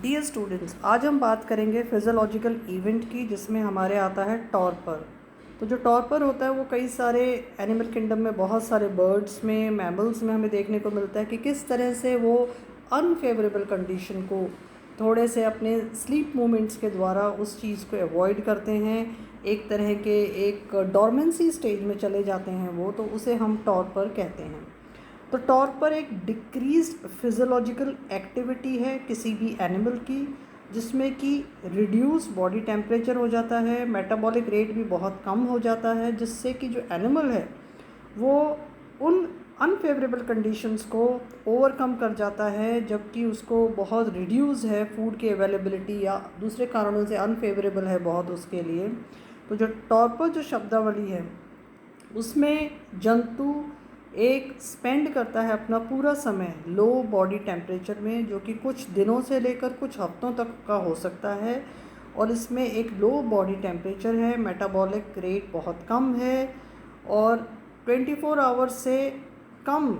Dear students, आज हम बात करेंगे फिज़ोलॉजिकल इवेंट की जिसमें हमारे आता है टॉर्पर। तो जो टॉर्पर होता है वो कई सारे एनिमल किंगडम में, बहुत सारे बर्ड्स में, मैमल्स में हमें देखने को मिलता है कि किस तरह से वो अनफेवरेबल कंडीशन को थोड़े से अपने स्लीप मूवमेंट्स के द्वारा उस चीज़ को अवॉइड करते हैं, एक तरह के एक डॉर्मेंसी स्टेज में चले जाते हैं वो, तो उसे हम टॉर्पर कहते हैं। तो टॉर्पर एक डिक्रीज्ड फिज़ोलॉजिकल एक्टिविटी है किसी भी एनिमल की, जिसमें कि रिड्यूस बॉडी टेम्परेचर हो जाता है, मेटाबॉलिक रेट भी बहुत कम हो जाता है, जिससे कि जो एनिमल है वो उन अनफेवरेबल कंडीशंस को ओवरकम कर जाता है, जबकि उसको बहुत रिड्यूस है फूड की अवेलेबिलिटी या दूसरे कारणों से अनफेवरेबल है बहुत उसके लिए। तो जो टॉर्पर जो शब्दावली है उसमें जंतु एक स्पेंड करता है अपना पूरा समय लो बॉडी टेम्परेचर में, जो कि कुछ दिनों से लेकर कुछ हफ्तों तक का हो सकता है। और इसमें एक लो बॉडी टेम्परेचर है, मेटाबॉलिक रेट बहुत कम है और 24 आवर्स से कम,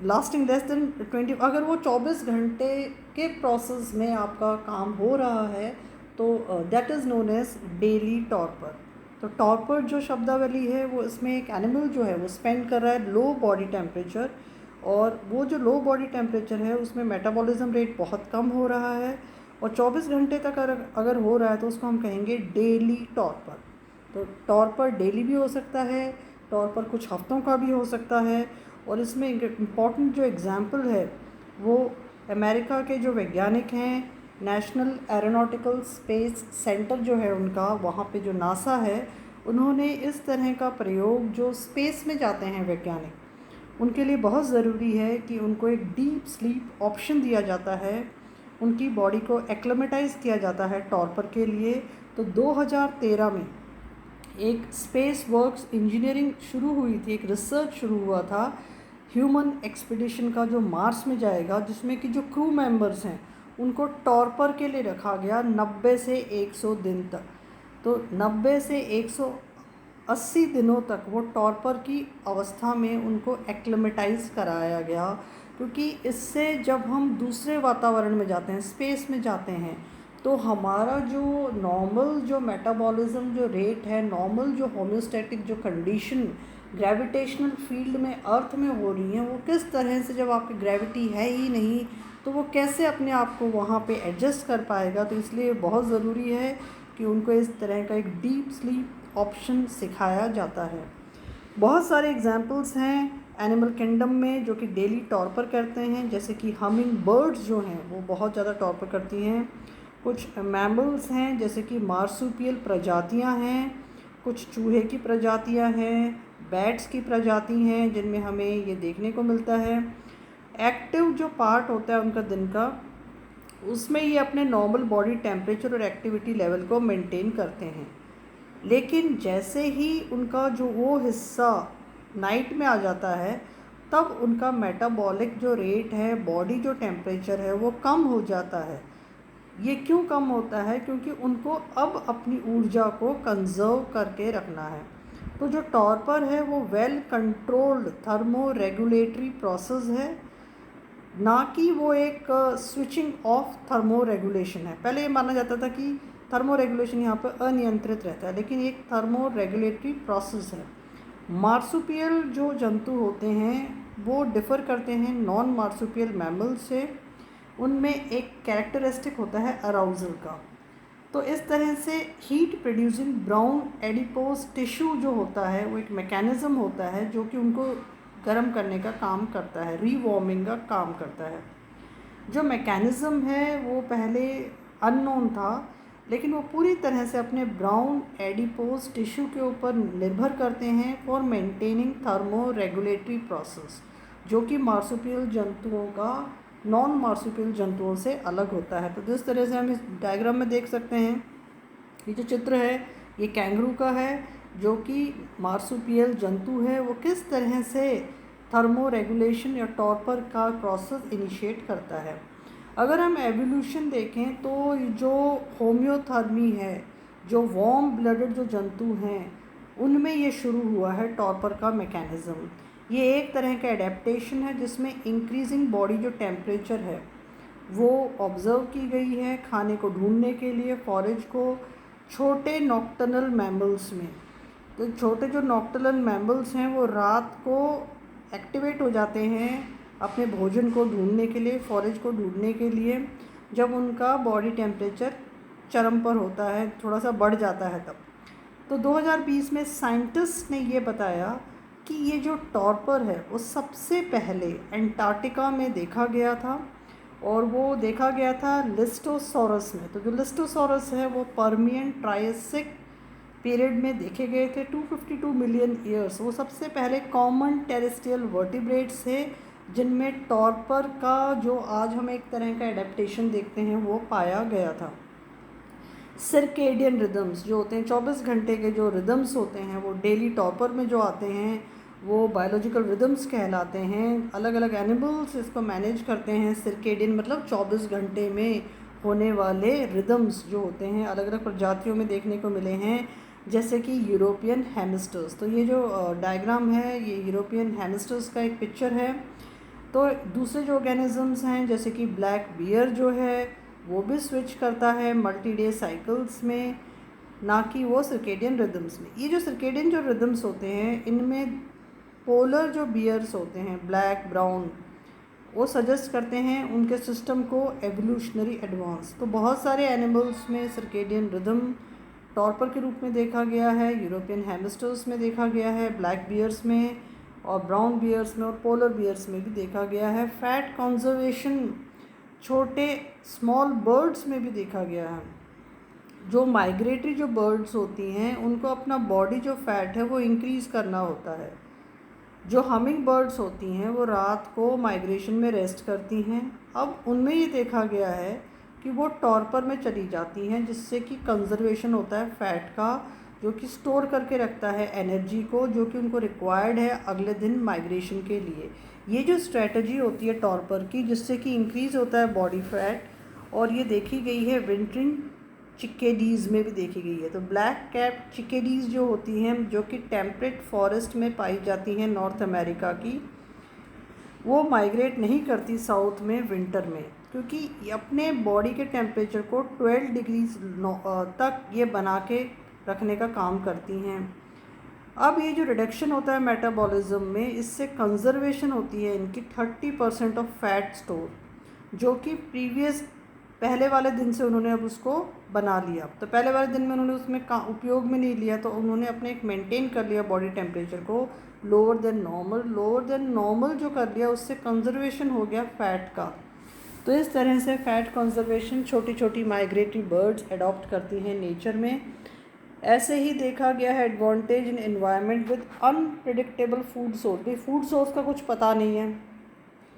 लास्टिंग लेस देन 20। अगर वो 24 घंटे के प्रोसेस में आपका काम हो रहा है तो that is known as daily torpor. तो टॉर्पर जो शब्दावली है वो इसमें एक एनिमल जो है वो स्पेंड कर रहा है लो बॉडी टेम्परेचर, और वो जो लो बॉडी टेम्परेचर है उसमें मेटाबॉलिज्म रेट बहुत कम हो रहा है और 24 घंटे तक अगर हो रहा है तो उसको हम कहेंगे डेली टॉर्पर। तो टॉर्पर डेली भी हो सकता है, टॉर्पर कुछ हफ्तों का भी हो सकता है। और इसमें इम्पॉर्टेंट जो एग्ज़ाम्पल है वो अमेरिका के जो वैज्ञानिक हैं, नेशनल एरोनॉटिकल स्पेस सेंटर जो है उनका, वहाँ पे जो नासा है, उन्होंने इस तरह का प्रयोग, जो स्पेस में जाते हैं वैज्ञानिक, उनके लिए बहुत ज़रूरी है कि उनको एक डीप स्लीप ऑप्शन दिया जाता है, उनकी बॉडी को एक्लेमेटाइज किया जाता है टॉर्पर के लिए। तो 2013 में एक स्पेस वर्क्स इंजीनियरिंग शुरू हुई थी, एक रिसर्च शुरू हुआ था ह्यूमन एक्सपीडिशन का जो मार्स में जाएगा, जिसमें कि जो क्रू मेंबर्स हैं उनको टॉर्पर के लिए रखा गया 90 से 100 दिन तक। तो 90 से 180 दिनों तक वो टॉर्पर की अवस्था में उनको एक्लेमेटाइज कराया गया, क्योंकि इससे जब हम दूसरे वातावरण में जाते हैं, स्पेस में जाते हैं, तो हमारा जो नॉर्मल जो मेटाबॉलिज्म जो रेट है, नॉर्मल जो होम्योस्टैटिक जो कंडीशन ग्रेविटेशनल फील्ड में अर्थ में हो रही हैं, वो किस तरह से, जब आपकी ग्रेविटी है ही नहीं तो वो कैसे अपने आप को वहाँ पे एडजस्ट कर पाएगा। तो इसलिए बहुत ज़रूरी है कि उनको इस तरह का एक डीप स्लीप ऑप्शन सिखाया जाता है। बहुत सारे एग्जाम्पल्स हैं एनिमल किंगडम में जो कि डेली टॉर्पर करते हैं, जैसे कि हमिंग बर्ड्स जो हैं वो बहुत ज़्यादा टॉर्पर करती हैं। कुछ मैमल्स हैं जैसे कि मार्सुपियल प्रजातियां हैं, कुछ चूहे की प्रजातियां हैं, बैट्स की प्रजाति हैं जिनमें हमें ये देखने को मिलता है। एक्टिव जो पार्ट होता है उनका दिन का, उसमें ये अपने नॉर्मल बॉडी टेम्परेचर और एक्टिविटी लेवल को मेंटेन करते हैं। लेकिन जैसे ही उनका जो वो हिस्सा नाइट में आ जाता है, तब उनका मेटाबॉलिक जो रेट है, बॉडी जो टेम्परेचर है, वो कम हो जाता है। ये क्यों कम होता है? क्योंकि उनको अब अपनी ऊर्जा को कंजर्व करके रखना है। तो जो टॉर्पर है वो well controlled thermo regulatory process है, ना कि वो एक स्विचिंग ऑफ थर्मो रेगुलेशन है। पहले ये माना जाता था कि थर्मो रेगुलेशन यहाँ पर अनियंत्रित रहता है, लेकिन एक थर्मो रेगुलेटरी प्रोसेस है। मार्सुपियल जो जंतु होते हैं वो डिफ़र करते हैं नॉन मार्सुपियल मैमल से। उनमें एक कैरेक्टरिस्टिक होता है अराउजल का। तो इस तरह से heat producing brown adipose tissue जो होता है वो एक मैकेनिज़्म होता है जो कि उनको गर्म करने का काम करता है, रीवार्मिंग का काम करता है। जो मैकेनिज़्म है वो पहले अननोन था, लेकिन वो पूरी तरह से अपने ब्राउन एडिपोज टिश्यू के ऊपर निर्भर करते हैं for maintaining thermo regulatory process, जो कि मार्सुपियल जंतुओं का नॉन मार्सुपियल जंतुओं से अलग होता है। तो जिस तरह से हम इस डायग्राम में देख सकते हैं, ये जो चित्र है ये कैंगरू का है, जो कि मार्सुपियल जंतु है, वो किस तरह से थर्मो रेगुलेशन या टॉर्पर का प्रोसेस इनिशिएट करता है। अगर हम एवोल्यूशन देखें तो जो होम्योथर्मी है, जो वार्म ब्लडेड जो जंतु हैं, उनमें ये शुरू हुआ है टॉर्पर का मैकेनिज़्म। ये एक तरह का एडेप्टेशन है जिसमें इंक्रीजिंग बॉडी जो टेम्परेचर है वो ऑब्ज़र्व की गई है खाने को ढूंढने के लिए, फॉरेज को, छोटे नॉक्टर्नल मैमल्स में। तो छोटे जो नॉक्टर्नल मैमल्स हैं वो रात को एक्टिवेट हो जाते हैं अपने भोजन को ढूंढने के लिए, फॉरेज को ढूंढने के लिए, जब उनका बॉडी टेम्परेचर चरम पर होता है, थोड़ा सा बढ़ जाता है तब। तो 2020 में साइंटिस्ट ने ये बताया कि ये जो टॉर्पर है वो सबसे पहले एंटार्क्टिका में देखा गया था, और वो देखा गया था लिस्टोसॉरस में। तो जो लिस्टोसॉरस है वो पर्मियन ट्रायसिक पीरियड में देखे गए थे, 252 मिलियन ईयर्स। वो सबसे पहले कॉमन टेरेस्ट्रियल वर्टिब्रेट्स थे जिनमें टॉर्पर का जो आज हम एक तरह का एडेप्टेशन देखते हैं वो पाया गया था। सर्केडियन रिदम्स जो होते हैं, 24 घंटे के जो रिदम्स होते हैं वो डेली टॉपर में जो आते हैं वो बायोलॉजिकल रिदम्स कहलाते हैं। अलग अलग एनिमल्स इसको मैनेज करते हैं। सर्केडियन मतलब 24 घंटे में होने वाले रिदम्स जो होते हैं अलग अलग प्रजातियों में देखने को मिले हैं, जैसे कि यूरोपियन हैमस्टर्स। तो ये जो डायग्राम है ये यूरोपियन हैमस्टर्स का एक पिक्चर है। तो दूसरे जो ऑर्गेनिजम्स हैं जैसे कि ब्लैक बियर जो है वो भी स्विच करता है मल्टी डे साइकिल्स में, ना कि वो सर्केडियन रिदम्स में। ये जो सर्केडियन जो रिदम्स होते हैं इनमें पोलर जो बियर्स होते हैं ब्लैक ब्राउन, वो सजेस्ट करते हैं उनके सिस्टम को एवोल्यूशनरी एडवांस। तो बहुत सारे एनिमल्स में सर्केडियन रिदम टॉर्पर के रूप में देखा गया है, यूरोपियन हैमस्टर्स में देखा गया है, ब्लैक बियर्स में और ब्राउन बियर्स में और पोलर बियर्स में भी देखा गया है। फैट कंजर्वेशन छोटे स्मॉल बर्ड्स में भी देखा गया है। जो माइग्रेटरी जो बर्ड्स होती हैं उनको अपना बॉडी जो फैट है वो इंक्रीज़ करना होता है। जो हमिंग बर्ड्स होती हैं वो रात को माइग्रेशन में रेस्ट करती हैं। अब उनमें ये देखा गया है कि वो टॉर्पर में चली जाती हैं, जिससे कि कंजर्वेशन होता है फैट का, जो कि स्टोर करके रखता है एनर्जी को जो कि उनको रिक्वायर्ड है अगले दिन माइग्रेशन के लिए। ये जो स्ट्रेटजी होती है टॉर्पर की, जिससे कि इंक्रीज़ होता है बॉडी फैट, और ये देखी गई है विंटरिंग चिकेडीज़ में भी देखी गई है। तो ब्लैक कैप चिकेडीज़ जो होती हैं जो कि टेम्परेट फॉरेस्ट में पाई जाती हैं नॉर्थ अमेरिका की, वो माइग्रेट नहीं करती साउथ में विंटर में, क्योंकि अपने बॉडी के टेम्परेचर को 12 डिग्रीज तक ये बना के रखने का काम करती हैं। अब ये जो रिडक्शन होता है मेटाबॉलिज्म में, इससे कंजर्वेशन होती है इनकी 30% ऑफ फैट स्टोर, जो कि प्रीवियस पहले वाले दिन से उन्होंने अब उसको बना लिया। तो पहले वाले दिन में उन्होंने उसमें उपयोग में नहीं लिया, तो उन्होंने अपने एक मेंटेन कर लिया बॉडी टेम्परेचर को lower than normal. Lower than normal जो कर लिया उससे कंजर्वेशन हो गया फैट का। तो इस तरह से फैट कंजर्वेशन छोटी छोटी माइग्रेटरी बर्ड्स अडॉप्ट करती हैं नेचर में। ऐसे ही देखा गया है advantage in environment with unpredictable food source. भाई फूड सोर्स का कुछ पता नहीं है,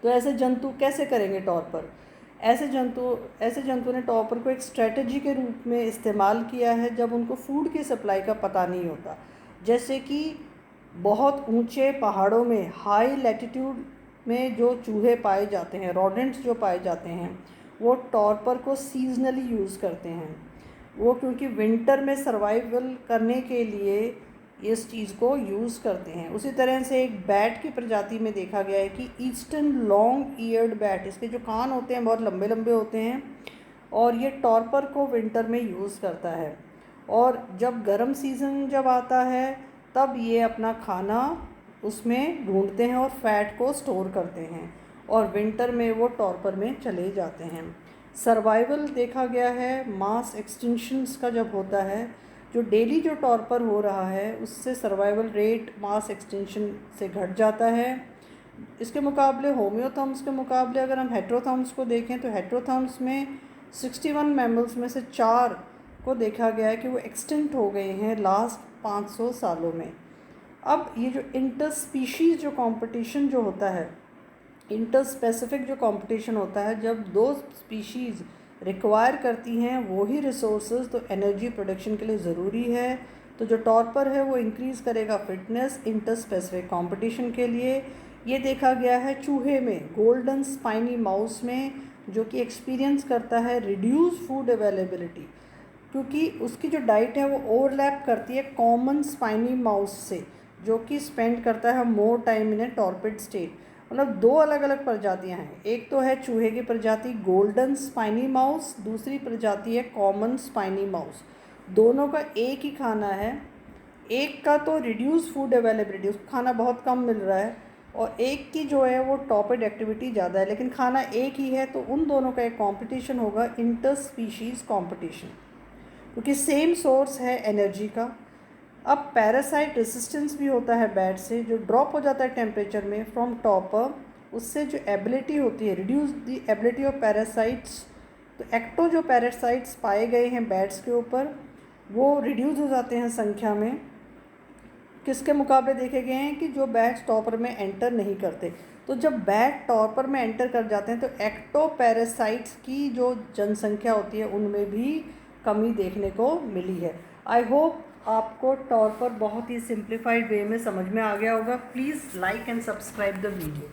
तो ऐसे जंतु कैसे करेंगे टॉर्पर। ऐसे जंतु ने टॉर्पर को एक स्ट्रेटजी के रूप में इस्तेमाल किया है जब उनको फूड की सप्लाई का पता नहीं होता। जैसे कि बहुत ऊंचे पहाड़ों में हाई लैटिट्यूड में जो चूहे पाए जाते हैं, रोडेंट्स जो पाए जाते हैं, वो टॉर्पर को सीजनली यूज़ करते हैं। वो क्योंकि विंटर में सर्वाइवल करने के लिए इस चीज़ को यूज़ करते हैं। उसी तरह से एक बैट की प्रजाति में देखा गया है कि ईस्टर्न लॉन्ग ईयर्ड बैट, इसके जो कान होते हैं बहुत लंबे लंबे होते हैं, और ये टॉर्पर को विंटर में यूज़ करता है। और जब गर्म सीज़न जब आता है तब ये अपना खाना उसमें ढूंढते हैं और फैट को स्टोर करते हैं, और विंटर में वो टॉर्पर में चले जाते हैं। सर्वाइवल देखा गया है मास एक्सटिंक्शंस का जब होता है, जो डेली जो टॉर्पर हो रहा है उससे सर्वाइवल रेट मास एक्सटिंक्शन से घट जाता है। इसके मुकाबले होम्योथर्म्स के मुकाबले अगर हम हेट्रोथर्म्स को देखें तो हेट्रोथर्म्स में 61 मैमल्स में से 4 को देखा गया है कि वो एक्सटिंक्ट हो गए हैं लास्ट 500 सालों में। अब ये जो इंटर स्पीशीज़ जो कंपटीशन जो होता है, इंटर स्पेसिफिक जो कंपटीशन होता है, जब दो स्पीशीज़ रिक्वायर करती हैं वही रिसोर्सेज, तो एनर्जी प्रोडक्शन के लिए ज़रूरी है। तो जो टॉर्पर है वो इंक्रीज़ करेगा फिटनेस इंटर स्पेसिफिक कंपटीशन के लिए। ये देखा गया है चूहे में, गोल्डन स्पाइनी माउस में, जो कि एक्सपीरियंस करता है रिड्यूस फूड अवेलेबिलिटी, क्योंकि उसकी जो डाइट है वो ओवरलैप करती है कॉमन स्पाइनी माउस से, जो कि स्पेंड करता है more time in A torpid state. मतलब दो अलग अलग प्रजातियां हैं। एक तो है चूहे की प्रजाति गोल्डन स्पाइनी माउस, दूसरी प्रजाति है कॉमन स्पाइनी माउस। दोनों का एक ही खाना है। एक का तो रिड्यूस फूड अवेलेबिलिटी, उसको खाना बहुत कम मिल रहा है, और एक की जो है वो टॉपेड एक्टिविटी ज़्यादा है, लेकिन खाना एक ही है। तो उन दोनों का एक कंपटीशन होगा, इंटर स्पीशीज़ कंपटीशन, क्योंकि सेम सोर्स है एनर्जी का। अब पैरासाइट रेसिस्टेंस भी होता है बैट से, जो ड्रॉप हो जाता है टेम्परेचर में फ्रॉम टॉपर, उससे जो एबिलिटी होती है, reduce the ability of parasites. तो एक्टो जो पैरासाइट्स पाए गए हैं बैट्स के ऊपर, वो रिड्यूस हो जाते हैं संख्या में। किसके मुकाबले देखे गए हैं कि जो बैट्स टॉपर में एंटर नहीं करते। तो जब बैट टॉपर में एंटर कर जाते हैं तो एक्टो पैरासाइट्स की जो जनसंख्या होती है उनमें भी कमी देखने को मिली है। आई होप आपको टॉपर बहुत ही सिंप्लीफाइड वे में समझ में आ गया होगा। Please like and subscribe the video.